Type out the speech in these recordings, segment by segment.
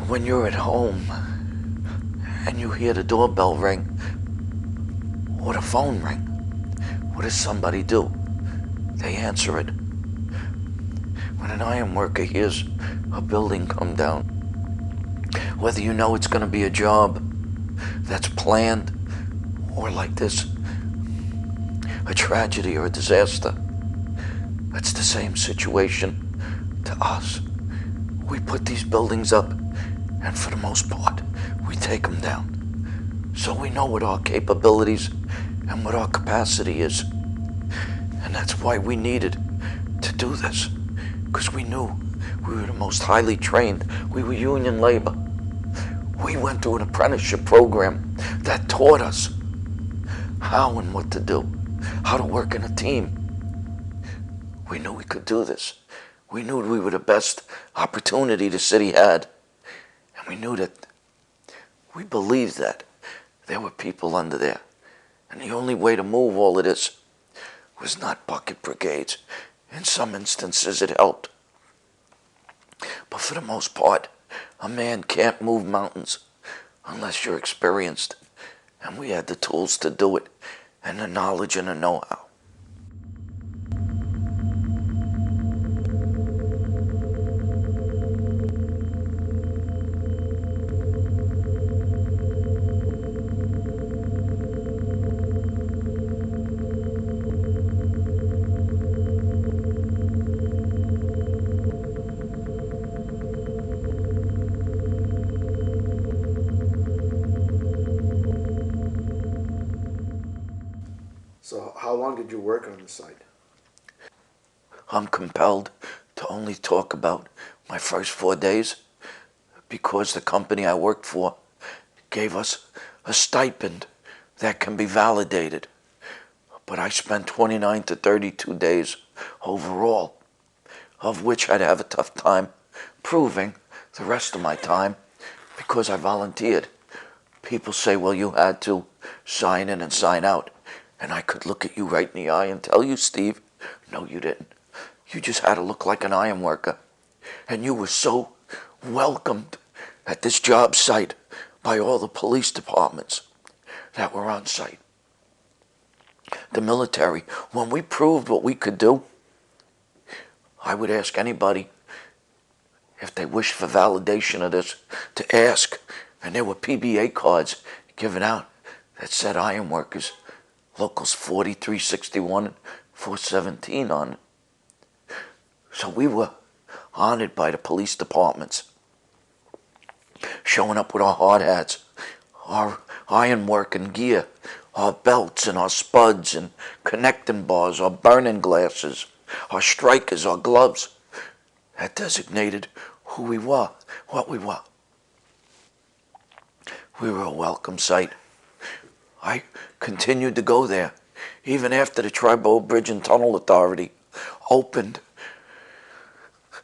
When you're at home and you hear the doorbell ring or the phone ring, what does somebody do? They answer it. When an iron worker hears a building come down, whether you know it's going to be a job that's planned or like this, a tragedy or a disaster, that's the same situation to us. We put these buildings up, and for the most part, we take them down. So we know what our capabilities and what our capacity is. And that's why we needed to do this, because we knew we were the most highly trained. We were union labor. We went through an apprenticeship program that taught us how and what to do, how to work in a team. We knew we could do this. We knew we were the best opportunity the city had. And we knew that, we believed that there were people under there. And the only way to move all of this was not bucket brigades. In some instances it helped. But for the most part, a man can't move mountains unless you're experienced. And we had the tools to do it, and the knowledge and the know-how. So how long did you work on the site? I'm compelled to only talk about my first 4 days because the company I worked for gave us a stipend that can be validated. But I spent 29 to 32 days overall, of which I'd have a tough time proving the rest of my time because I volunteered. People say, well, you had to sign in and sign out. And I could look at you right in the eye and tell you, Steve, no, you didn't. You just had to look like an iron worker. And you were so welcomed at this job site by all the police departments that were on site. The military, when we proved what we could do, I would ask anybody if they wished for validation of this to ask. And there were PBA cards given out that said Ironworkers Locals 4361 and 417 on it. So we were honored by the police departments, showing up with our hard hats, our iron working gear, our belts and our spuds and connecting bars, our burning glasses, our strikers, our gloves. That designated who we were, what we were. We were a welcome sight. I continued to go there, even after the Tri-Bow Bridge and Tunnel Authority opened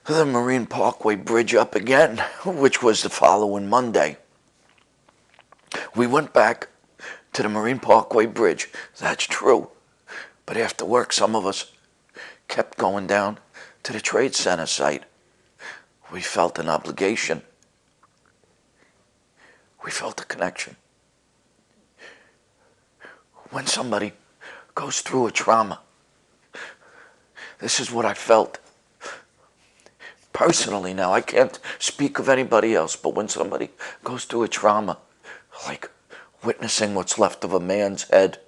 the Marine Parkway Bridge up again, which was the following Monday. We went back to the Marine Parkway Bridge, that's true. But after work, some of us kept going down to the Trade Center site. We felt an obligation. We felt a connection. When somebody goes through a trauma, this is what I felt. Personally now, I can't speak of anybody else, but when somebody goes through a trauma, like witnessing what's left of a man's head,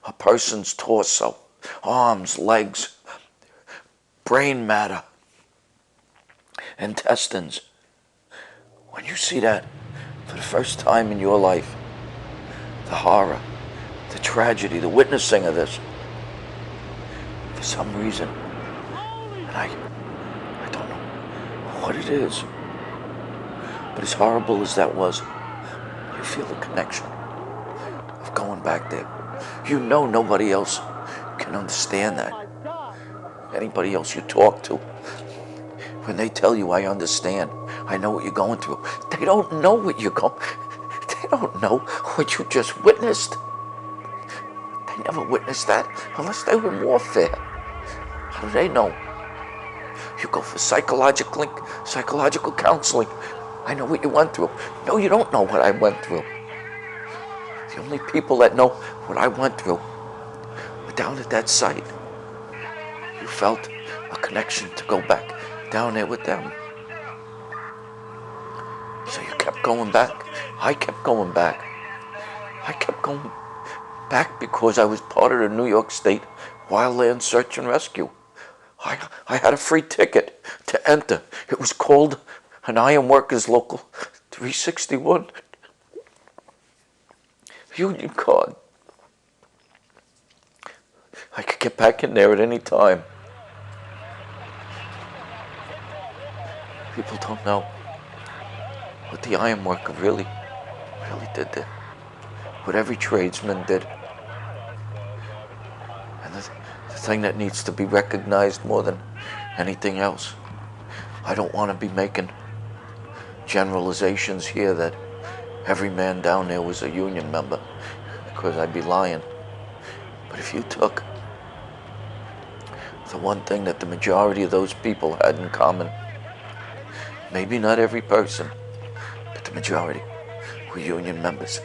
a person's torso, arms, legs, brain matter, intestines, when you see that for the first time in your life, the horror, the tragedy, the witnessing of this, for some reason, and I don't know what it is, but as horrible as that was, you feel a connection of going back there. You know nobody else can understand that. Anybody else you talk to, when they tell you, I understand, I know what you're going through, they don't know what you're going, they don't know what you just witnessed. They never witnessed that unless they were in warfare. How do they know? You go for psychological counseling. I know what you went through. No, you don't know what I went through. The only people that know what I went through were down at that site. You felt a connection to go back down there with them. So you kept going back. I kept going back. I kept going back because I was part of the New York State Wildland Search and Rescue. I had a free ticket to enter. It was called an Ironworkers Local 361 Union card. I could get back in there at any time. People don't know what the ironworker really did there. What every tradesman did. And the thing that needs to be recognized more than anything else. I don't want to be making generalizations here that every man down there was a union member, because I'd be lying. But if you took the one thing that the majority of those people had in common, maybe not every person, but the majority were union members.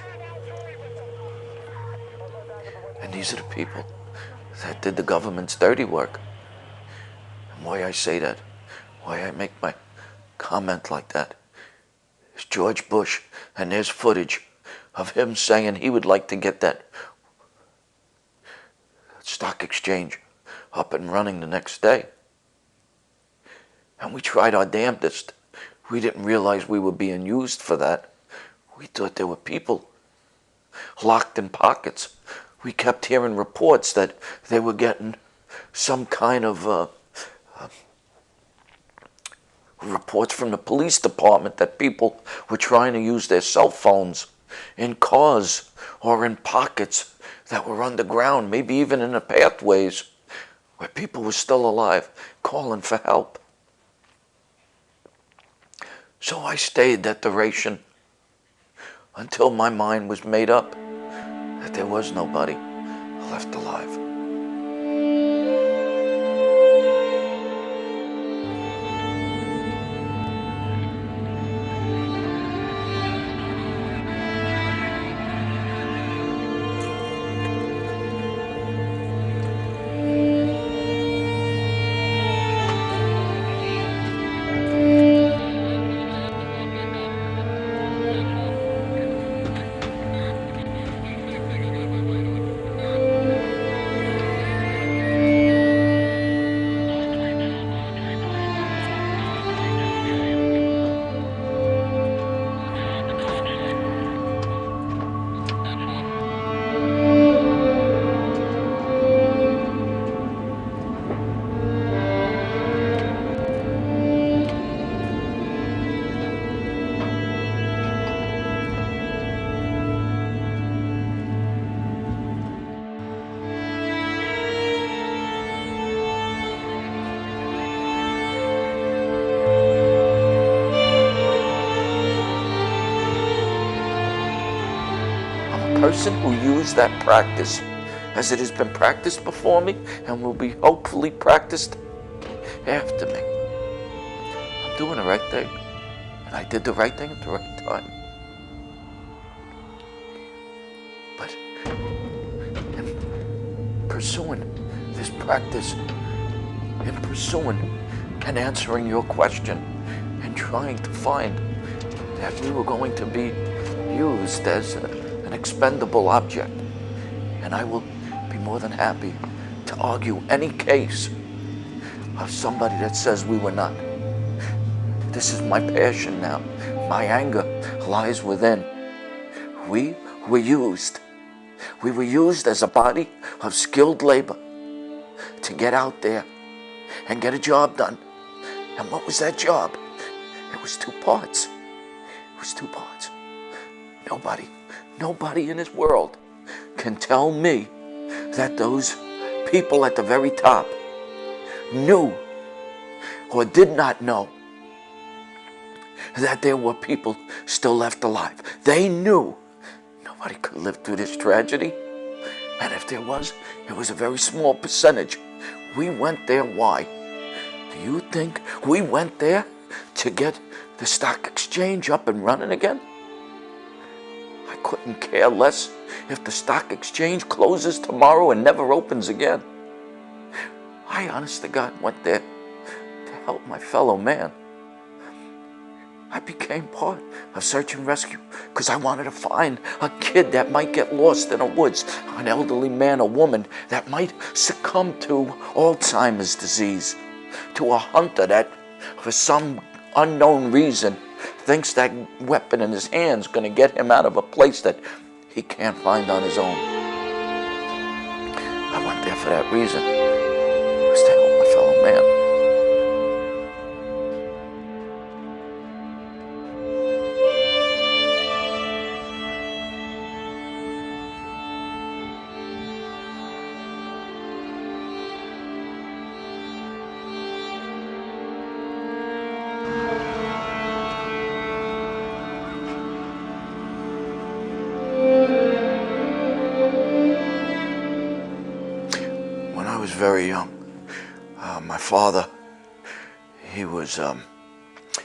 And these are the people that did the government's dirty work. And why I say that, why I make my comment like that, is George Bush, and there's footage of him saying he would like to get that stock exchange up and running the next day. And we tried our damnedest. We didn't realize we were being used for that. We thought there were people locked in pockets. We kept hearing reports that they were getting some kind of reports from the police department that people were trying to use their cell phones in cars or in pockets that were underground, maybe even in the pathways where people were still alive, calling for help. So I stayed at the ration until my mind was made up that there was nobody left alive. Person who used that practice as it has been practiced before me and will be hopefully practiced after me. I'm doing the right thing, and I did the right thing at the right time. But in pursuing this practice, in pursuing and answering your question, and trying to find that we were going to be used as an expendable object. And I will be more than happy to argue any case of somebody that says we were not. This is my passion now. My anger lies within. We were used. We were used as a body of skilled labor to get out there and get a job done. And what was that job? It was two parts. It was two parts. Nobody in this world can tell me that those people at the very top knew or did not know that there were people still left alive. They knew nobody could live through this tragedy. And if there was, it was a very small percentage. We went there, why? Do you think we went there to get the stock exchange up and running again. I couldn't care less if the stock exchange closes tomorrow and never opens again. I, honest to God, went there to help my fellow man. I became part of search and rescue because I wanted to find a kid that might get lost in the woods, an elderly man or woman that might succumb to Alzheimer's disease, to a hunter that, for some unknown reason, thinks that weapon in his hand's going to get him out of a place that he can't find on his own. I went there for that reason, was to help my fellow man. When I was very young, my father, he was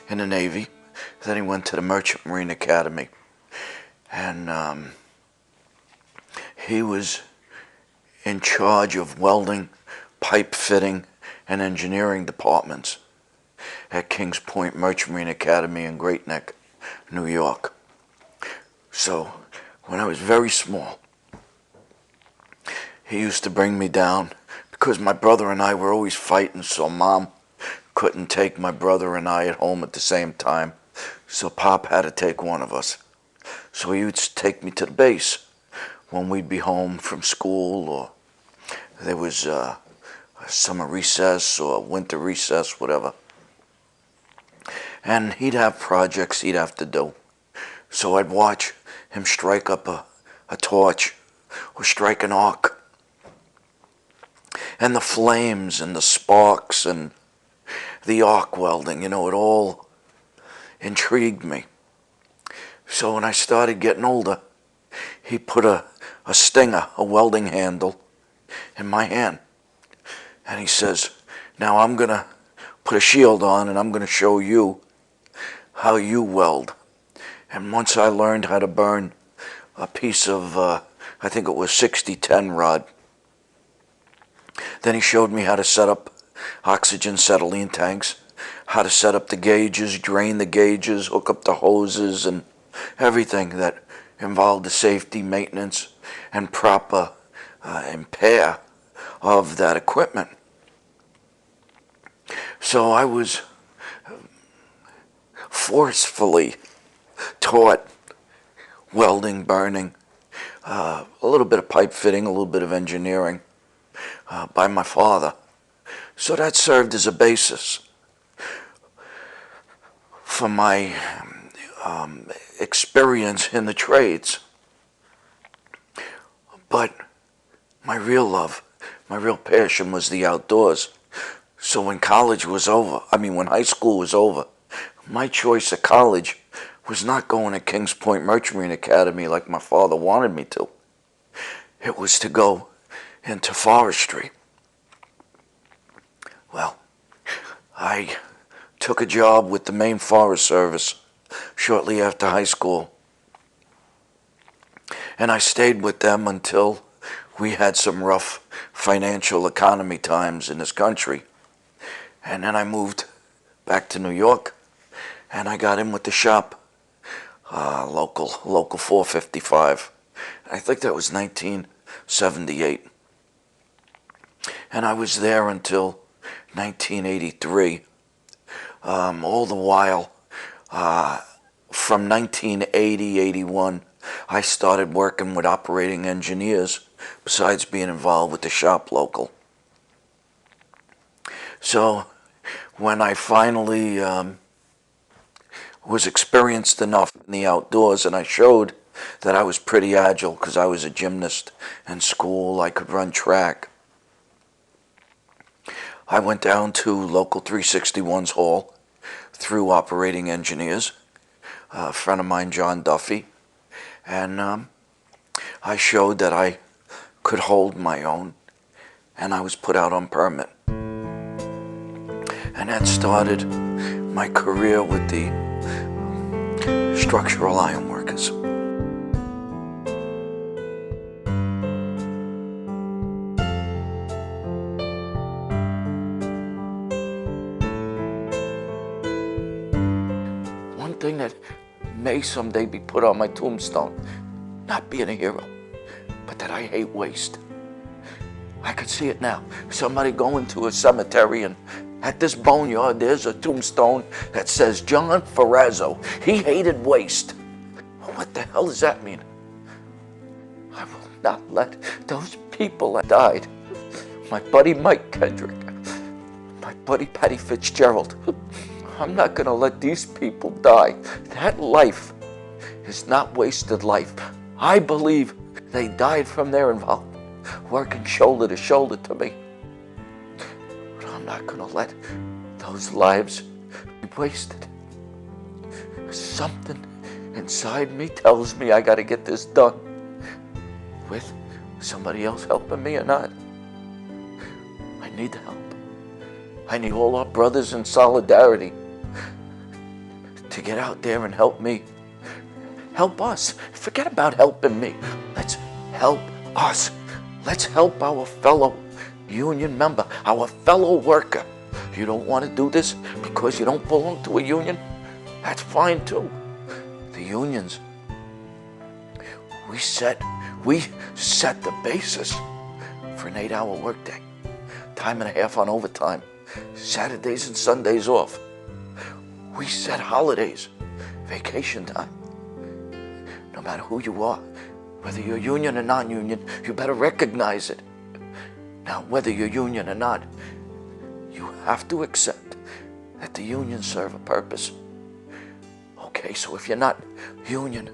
in the Navy. Then he went to the Merchant Marine Academy. And he was in charge of welding, pipe fitting, and engineering departments at Kings Point Merchant Marine Academy in Great Neck, New York. So when I was very small, he used to bring me down because my brother and I were always fighting, so Mom couldn't take my brother and I at home at the same time. So Pop had to take one of us. So he would take me to the base when we'd be home from school, or there was a summer recess or winter recess, whatever. And he'd have projects he'd have to do. So I'd watch him strike up a torch or strike an arc. And the flames and the sparks and the arc welding, it all intrigued me. So when I started getting older, he put a stinger, a welding handle, in my hand. And he says, now I'm going to put a shield on and I'm going to show you how you weld. And once I learned how to burn a piece of, I think it was 60-10 rod, then he showed me how to set up oxygen acetylene tanks, how to set up the gauges, drain the gauges, hook up the hoses, and everything that involved the safety, maintenance, and proper repair of that equipment. So I was forcefully taught welding, burning, a little bit of pipe fitting, a little bit of engineering by my father. So that served as a basis for my experience in the trades. But my real love, my real passion was the outdoors. So when college was over, when high school was over, my choice of college was not going to Kings Point Merchant Marine Academy like my father wanted me to. It was to go into forestry. Well, I took a job with the Maine Forest Service shortly after high school. And I stayed with them until we had some rough financial economy times in this country. And then I moved back to New York, and I got in with the shop, local 455. I think that was 1978. And I was there until 1983. All the while, from 1980-81, I started working with operating engineers besides being involved with the shop local. So when I finally was experienced enough in the outdoors, and I showed that I was pretty agile because I was a gymnast in school, I could run track, I went down to Local 361's hall through operating engineers, a friend of mine, John Duffy, and I showed that I could hold my own, and I was put out on permit. And that started my career with the structural ironworkers. One thing that may someday be put on my tombstone, not being a hero, but that I hate waste. I could see it now. Somebody going to a cemetery, and at this boneyard there's a tombstone that says John Sferazo. He hated waste. What the hell does that mean? I will not let those people that died, my buddy Mike Kendrick, my buddy Patty Fitzgerald, I'm not gonna let these people die. That life is not wasted life. I believe they died from their involvement, working shoulder to shoulder to me. But I'm not gonna let those lives be wasted. Something inside me tells me I gotta get this done, with somebody else helping me or not. I need help. I need all our brothers in solidarity to get out there and help me. Help us. Forget about helping me. Let's help us. Let's help our fellow union member, our fellow worker. You don't want to do this because you don't belong to a union? That's fine too. The unions, we set the basis for an 8-hour workday, time and a half on overtime, Saturdays and Sundays off. We set holidays, vacation time. No matter who you are, whether you're union or non-union, you better recognize it. Now, whether you're union or not, you have to accept that the unions serve a purpose. Okay, so if you're not union,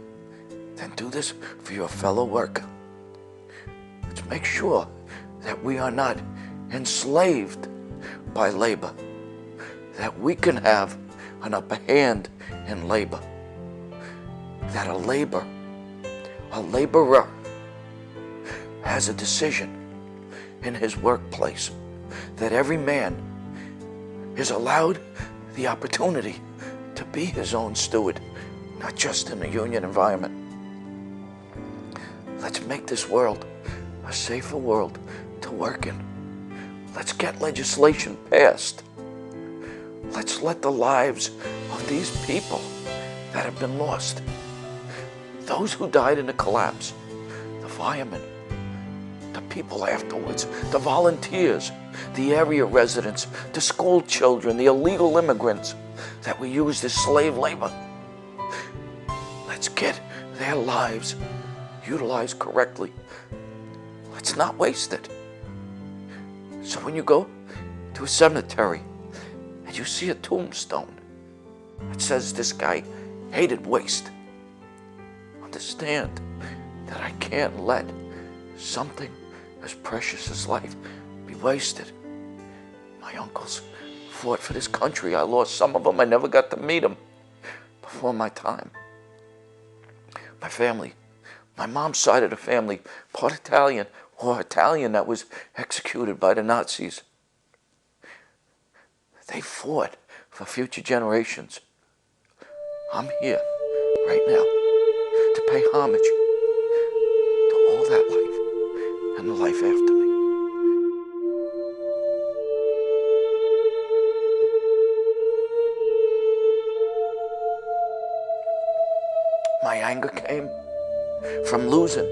then do this for your fellow worker. Let's make sure that we are not enslaved by labor, that we can have an upper hand in labor, that a laborer has a decision in his workplace, that every man is allowed the opportunity to be his own steward, not just in a union environment. Let's make this world a safer world to work in. Let's get legislation passed. Let's let the lives of these people that have been lost, those who died in the collapse, the firemen, the people afterwards, the volunteers, the area residents, the school children, the illegal immigrants that we used as slave labor. Let's get their lives utilized correctly. Let's not waste it. So when you go to a cemetery and you see a tombstone that says this guy hated waste, understand that I can't let something as precious as life be wasted. My uncles fought for this country. I lost some of them. I never got to meet them before my time. My family, my mom's side of the family, part Italian or Italian that was executed by the Nazis. They fought for future generations. I'm here right now to pay homage to all that life and the life after me. My anger came from losing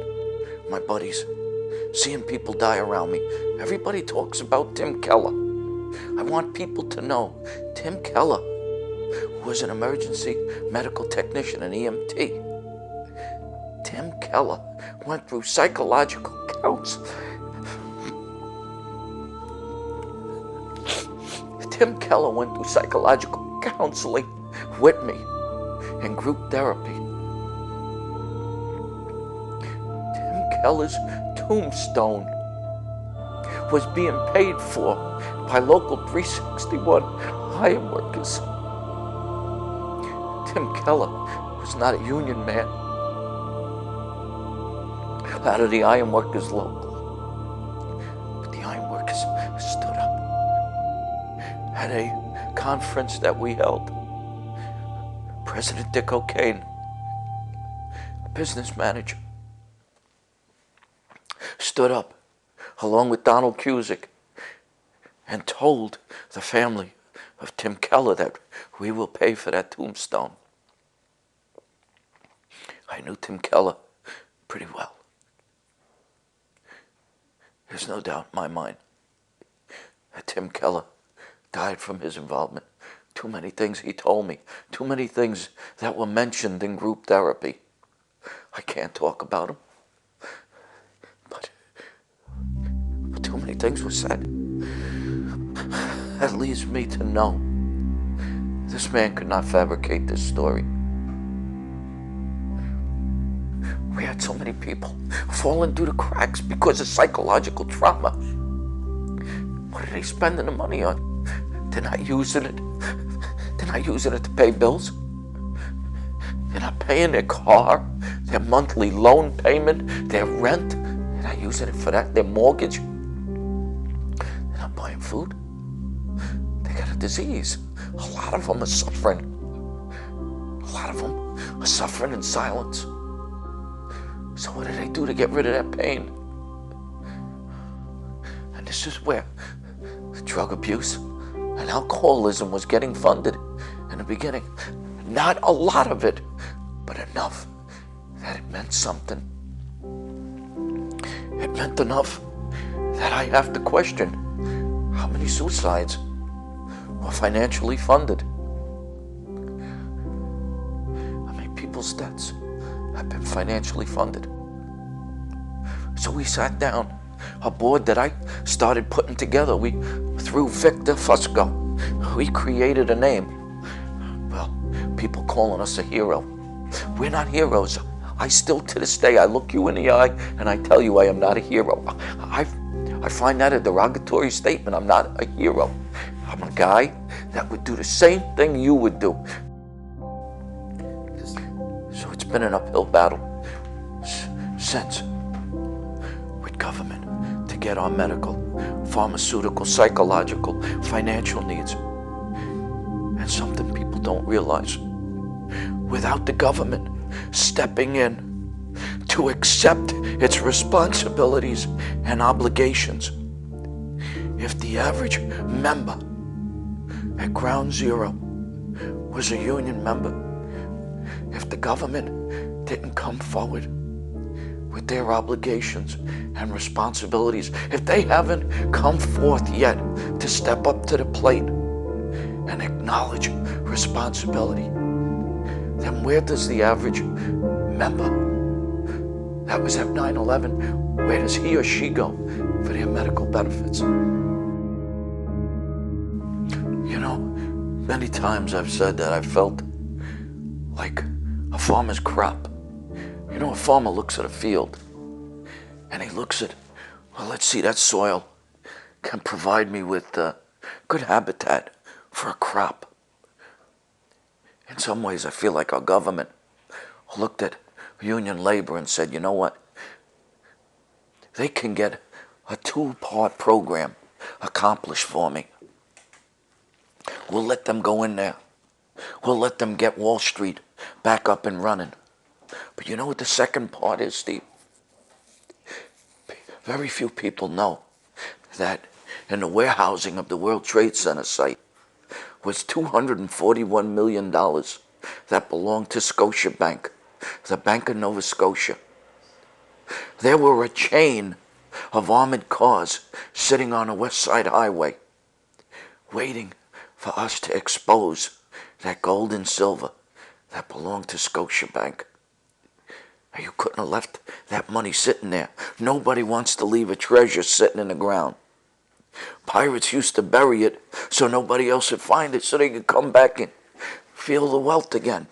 my buddies, seeing people die around me. Everybody talks about Tim Keller. I want people to know Tim Keller was an emergency medical technician, an EMT. Tim Keller went through psychological counseling. Tim Keller went through psychological counseling with me in group therapy. Tim Keller's tombstone was being paid for by local 361 Ironworkers. Tim Keller was not a union man out of the Ironworkers Local. But the Ironworkers stood up at a conference that we held. President Dick O'Kane, a business manager, stood up along with Donald Cusick and told the family of Tim Keller that we will pay for that tombstone. I knew Tim Keller pretty well. There's no doubt in my mind that Tim Keller died from his involvement. Too many things he told me, too many things that were mentioned in group therapy. I can't talk about them, but too many things were said. That leads me to know this man could not fabricate this story. We had so many people falling through the cracks because of psychological trauma. What are they spending the money on? They're not using it. They're not using it to pay bills. They're not paying their car, their monthly loan payment, their rent. They're not using it for that, their mortgage. They're not buying food. They got a disease. A lot of them are suffering. A lot of them are suffering in silence. So what do they do to get rid of that pain? And this is where drug abuse and alcoholism was getting funded in the beginning. Not a lot of it, but enough that it meant something. It meant enough that I have to question how many suicides were financially funded. How many people's deaths have been financially funded? So we sat down, a board that I started putting together. Through Victor Fusco, we created a name. Well, people calling us a hero. We're not heroes. I still, to this day, I look you in the eye and I tell you I am not a hero. I find that a derogatory statement. I'm not a hero. I'm a guy that would do the same thing you would do. So it's been an uphill battle since with government to get our medical, pharmaceutical, psychological, financial needs. And something people don't realize. Without the government stepping in to accept its responsibilities and obligations, if the average member at Ground Zero was a union member, if the government didn't come forward with their obligations and responsibilities, if they haven't come forth yet to step up to the plate and acknowledge responsibility, then where does the average member that was at 9/11, where does he or she go for their medical benefits? You know, many times I've said that I felt like a farmer's crop. You know, a farmer looks at a field and he looks at, well, let's see, that soil can provide me with good habitat for a crop. In some ways, I feel like our government looked at union labor and said, you know what? They can get a 2-part program accomplished for me. We'll let them go in there. We'll let them get Wall Street back up and running. But you know what the second part is, Steve? Very few people know that in the warehousing of the World Trade Center site was $241 million that belonged to Scotiabank, the Bank of Nova Scotia. There were a chain of armored cars sitting on a West Side highway waiting for us to expose that gold and silver that belonged to Scotiabank. You couldn't have left that money sitting there. Nobody wants to leave a treasure sitting in the ground. Pirates used to bury it so nobody else would find it, so they could come back and feel the wealth again.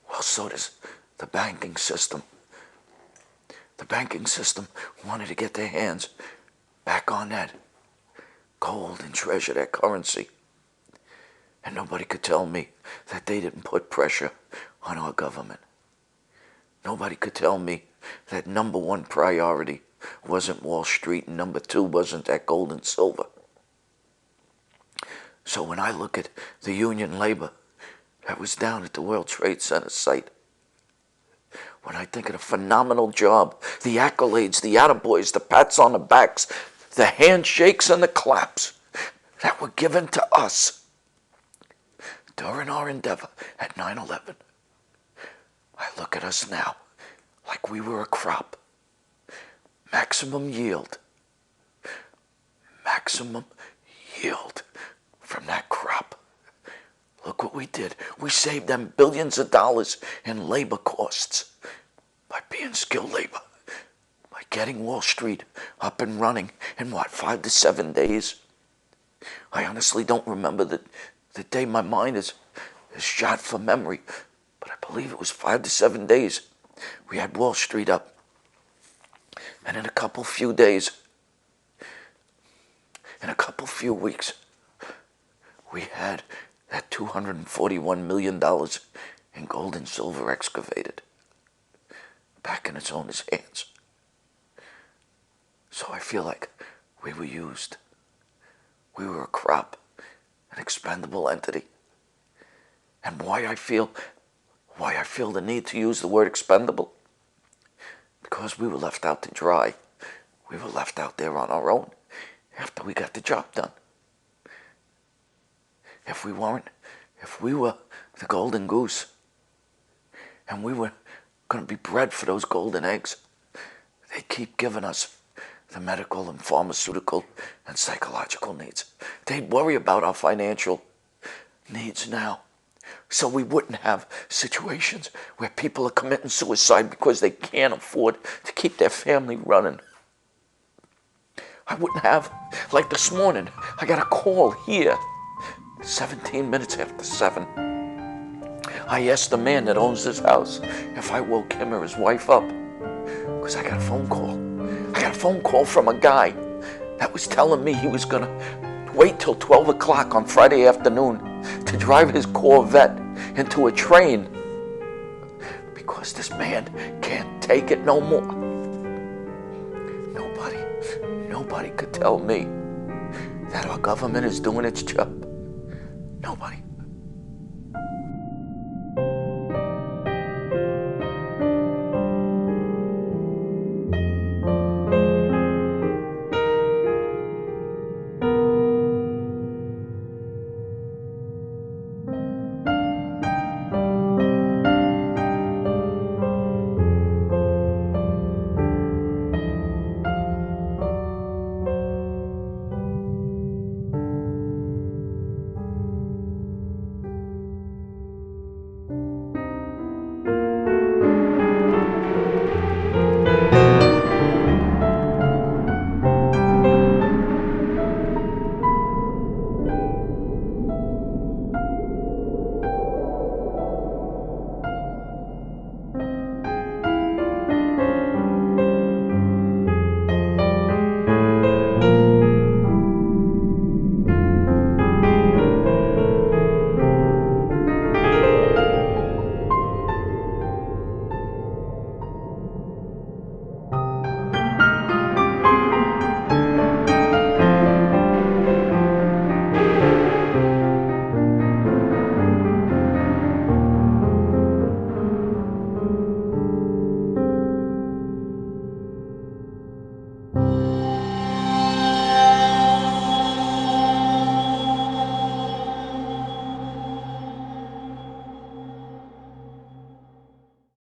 Well, so does the banking system. The banking system wanted to get their hands back on that gold and treasure, that currency. And nobody could tell me that they didn't put pressure on our government. Nobody could tell me that number one priority wasn't Wall Street and number two wasn't that gold and silver. So when I look at the union labor that was down at the World Trade Center site. When I think of the phenomenal job, the accolades, the attaboys, the pats on the backs, the handshakes and the claps that were given to us during our endeavor at 9/11, I look at us now like we were a crop. Maximum yield from that crop. Look what we did. We saved them billions of dollars in labor costs by being skilled labor, by getting Wall Street up and running in 5 to 7 days. I honestly don't remember the day. My mind is shot for memory, but I believe it was 5 to 7 days. We had Wall Street up. And in a few weeks, we had that $241 million in gold and silver excavated back in its owner's hands. So I feel like we were used. We were a crop, an expendable entity. And why I feel the need to use the word expendable? Because we were left out to dry. We were left out there on our own after we got the job done. If we were the golden goose, and we were going to be bred for those golden eggs, they'd keep giving us the medical and pharmaceutical and psychological needs. They'd worry about our financial needs now. So we wouldn't have situations where people are committing suicide because they can't afford to keep their family running. I wouldn't have, like this morning, I got a call here, 17 minutes after 7. I asked the man that owns this house if I woke him or his wife up, because I got a phone call. I got a phone call from a guy that was telling me he was going to wait till 12 o'clock on Friday afternoon to drive his Corvette into a train because this man can't take it no more. Nobody could tell me that our government is doing its job. Nobody.